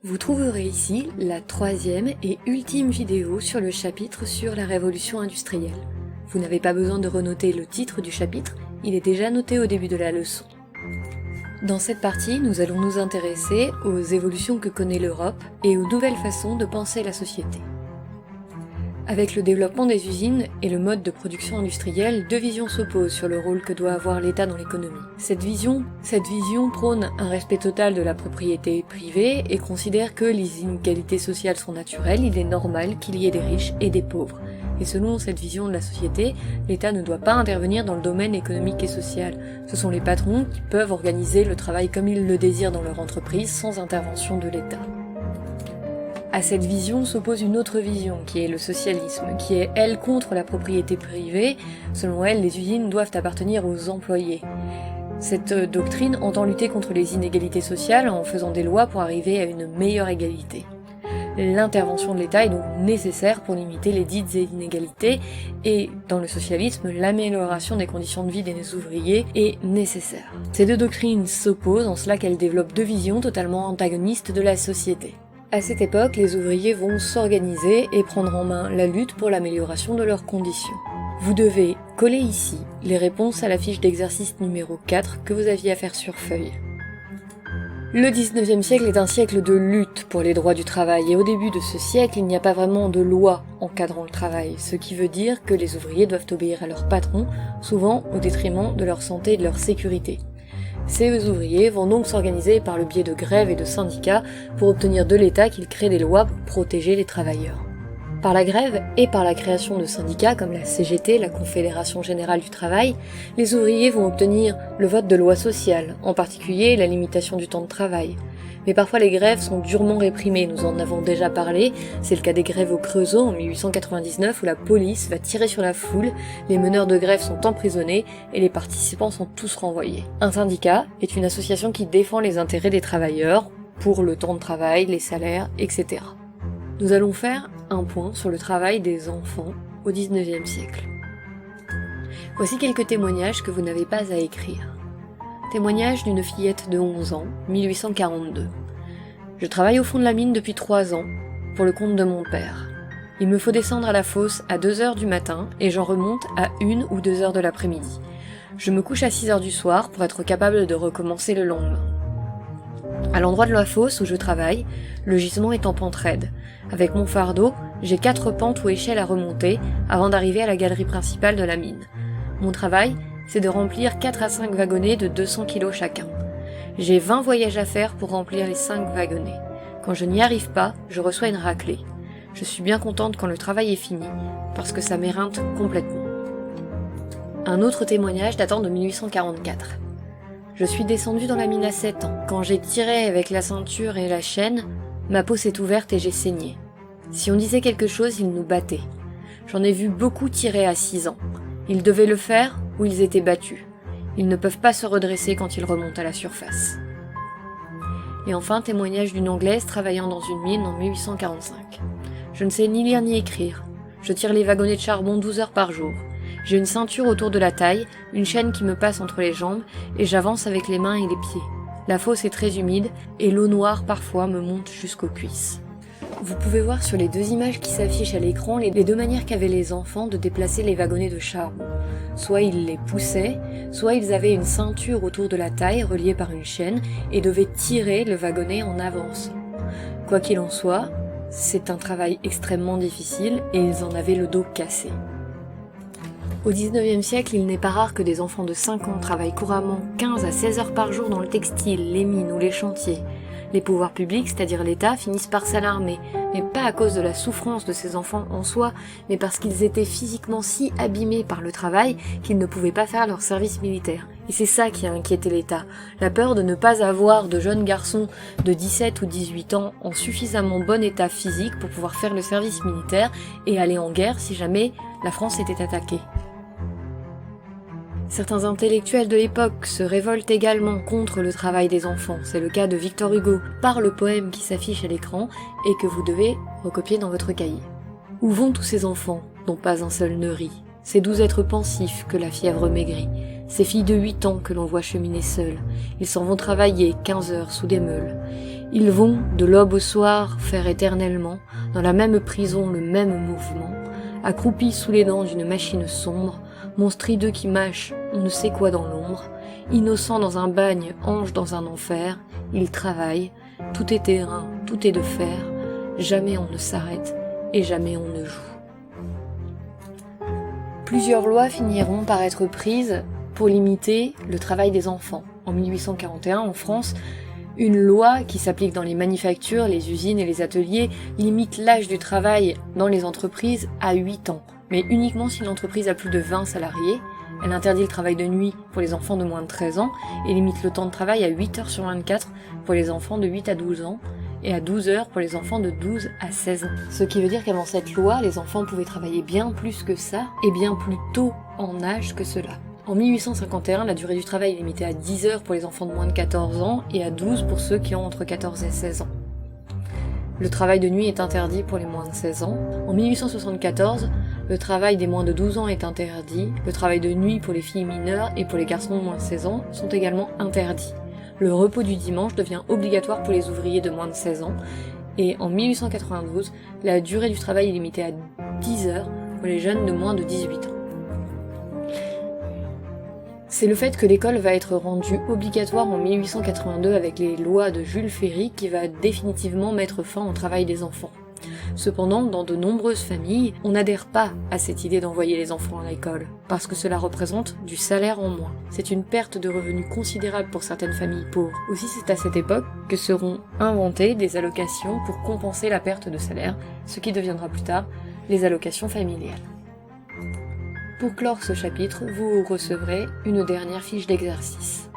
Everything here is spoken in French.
Vous trouverez ici la troisième et ultime vidéo sur le chapitre sur la révolution industrielle. Vous n'avez pas besoin de renoter le titre du chapitre, il est déjà noté au début de la leçon. Dans cette partie, nous allons nous intéresser aux évolutions que connaît l'Europe et aux nouvelles façons de penser la société. Avec le développement des usines et le mode de production industrielle, deux visions s'opposent sur le rôle que doit avoir l'État dans l'économie. Cette vision prône un respect total de la propriété privée et considère que les inégalités sociales sont naturelles, il est normal qu'il y ait des riches et des pauvres. Et selon cette vision de la société, l'État ne doit pas intervenir dans le domaine économique et social. Ce sont les patrons qui peuvent organiser le travail comme ils le désirent dans leur entreprise sans intervention de l'État. À cette vision s'oppose une autre vision, qui est le socialisme, qui est, elle, contre la propriété privée. Selon elle, les usines doivent appartenir aux employés. Cette doctrine entend lutter contre les inégalités sociales en faisant des lois pour arriver à une meilleure égalité. L'intervention de l'État est donc nécessaire pour limiter les dites inégalités, et dans le socialisme, l'amélioration des conditions de vie des ouvriers est nécessaire. Ces deux doctrines s'opposent en cela qu'elles développent deux visions totalement antagonistes de la société. À cette époque, les ouvriers vont s'organiser et prendre en main la lutte pour l'amélioration de leurs conditions. Vous devez coller ici les réponses à la fiche d'exercice numéro 4 que vous aviez à faire sur feuille. Le 19e siècle est un siècle de lutte pour les droits du travail et au début de ce siècle, il n'y a pas vraiment de loi encadrant le travail, ce qui veut dire que les ouvriers doivent obéir à leur patron, souvent au détriment de leur santé et de leur sécurité. Ces ouvriers vont donc s'organiser par le biais de grèves et de syndicats pour obtenir de l'État qu'il crée des lois pour protéger les travailleurs. Par la grève et par la création de syndicats comme la CGT, la Confédération Générale du Travail, les ouvriers vont obtenir le vote de lois sociales, en particulier la limitation du temps de travail. Mais parfois les grèves sont durement réprimées, nous en avons déjà parlé, c'est le cas des grèves au Creusot en 1899 où la police va tirer sur la foule, les meneurs de grève sont emprisonnés et les participants sont tous renvoyés. Un syndicat est une association qui défend les intérêts des travailleurs pour le temps de travail, les salaires, etc. Nous allons faire un point sur le travail des enfants au 19e siècle. Voici quelques témoignages que vous n'avez pas à écrire. Témoignage d'une fillette de 11 ans, 1842. Je travaille au fond de la mine depuis 3 ans, pour le compte de mon père. Il me faut descendre à la fosse à 2h du matin et j'en remonte à 1 ou 2h de l'après-midi. Je me couche à 6h du soir pour être capable de recommencer le lendemain. À l'endroit de la fosse où je travaille, le gisement est en pente raide. Avec mon fardeau, j'ai 4 pentes ou échelles à remonter avant d'arriver à la galerie principale de la mine. Mon travail, c'est de remplir 4 à 5 wagonnets de 200 kg chacun. J'ai 20 voyages à faire pour remplir les 5 wagonnets. Quand je n'y arrive pas, je reçois une raclée. Je suis bien contente quand le travail est fini, parce que ça m'éreinte complètement. Un autre témoignage datant de 1844. Je suis descendue dans la mine à 7 ans. Quand j'ai tiré avec la ceinture et la chaîne, ma peau s'est ouverte et j'ai saigné. Si on disait quelque chose, ils nous battaient. J'en ai vu beaucoup tirer à 6 ans. Ils devaient le faire ou ils étaient battus. Ils ne peuvent pas se redresser quand ils remontent à la surface. Et enfin, témoignage d'une Anglaise travaillant dans une mine en 1845. Je ne sais ni lire ni écrire. Je tire les wagonnets de charbon 12 heures par jour. J'ai une ceinture autour de la taille, une chaîne qui me passe entre les jambes, et j'avance avec les mains et les pieds. La fosse est très humide, et l'eau noire parfois me monte jusqu'aux cuisses. Vous pouvez voir sur les deux images qui s'affichent à l'écran les deux manières qu'avaient les enfants de déplacer les wagonnets de charbon. Soit ils les poussaient, soit ils avaient une ceinture autour de la taille reliée par une chaîne et devaient tirer le wagonnet en avançant. Quoi qu'il en soit, c'est un travail extrêmement difficile et ils en avaient le dos cassé. Au 19e siècle, il n'est pas rare que des enfants de 5 ans travaillent couramment 15 à 16 heures par jour dans le textile, les mines ou les chantiers. Les pouvoirs publics, c'est-à-dire l'État, finissent par s'alarmer, mais pas à cause de la souffrance de ces enfants en soi, mais parce qu'ils étaient physiquement si abîmés par le travail qu'ils ne pouvaient pas faire leur service militaire. Et c'est ça qui a inquiété l'État, la peur de ne pas avoir de jeunes garçons de 17 ou 18 ans en suffisamment bon état physique pour pouvoir faire le service militaire et aller en guerre si jamais la France était attaquée. Certains intellectuels de l'époque se révoltent également contre le travail des enfants. C'est le cas de Victor Hugo, par le poème qui s'affiche à l'écran et que vous devez recopier dans votre cahier. Où vont tous ces enfants, dont pas un seul ne rit? Ces doux êtres pensifs que la fièvre maigrit, ces filles de 8 ans que l'on voit cheminer seules. Ils s'en vont travailler 15 heures sous des meules. Ils vont, de l'aube au soir, faire éternellement, dans la même prison le même mouvement, accroupis sous les dents d'une machine sombre, monstre hideux qui mâche on ne sait quoi dans l'ombre, innocent dans un bagne, ange dans un enfer, ils travaillent, tout est terrain, tout est de fer, jamais on ne s'arrête et jamais on ne joue. Plusieurs lois finiront par être prises pour limiter le travail des enfants. En 1841, en France, une loi qui s'applique dans les manufactures, les usines et les ateliers limite l'âge du travail dans les entreprises à 8 ans, mais uniquement si l'entreprise a plus de 20 salariés. Elle interdit le travail de nuit pour les enfants de moins de 13 ans et limite le temps de travail à 8 heures sur 24 pour les enfants de 8 à 12 ans et à 12 heures pour les enfants de 12 à 16 ans. Ce qui veut dire qu'avant cette loi, les enfants pouvaient travailler bien plus que ça et bien plus tôt en âge que cela. En 1851, la durée du travail est limitée à 10 heures pour les enfants de moins de 14 ans et à 12 pour ceux qui ont entre 14 et 16 ans. Le travail de nuit est interdit pour les moins de 16 ans. En 1874, le travail des moins de 12 ans est interdit. Le travail de nuit pour les filles mineures et pour les garçons de moins de 16 ans sont également interdits. Le repos du dimanche devient obligatoire pour les ouvriers de moins de 16 ans. Et en 1892, la durée du travail est limitée à 10 heures pour les jeunes de moins de 18 ans. C'est le fait que l'école va être rendue obligatoire en 1882 avec les lois de Jules Ferry qui va définitivement mettre fin au travail des enfants. Cependant, dans de nombreuses familles, on n'adhère pas à cette idée d'envoyer les enfants à l'école, parce que cela représente du salaire en moins. C'est une perte de revenus considérable pour certaines familles pauvres. Aussi, c'est à cette époque que seront inventées des allocations pour compenser la perte de salaire, ce qui deviendra plus tard les allocations familiales. Pour clore ce chapitre, vous recevrez une dernière fiche d'exercice.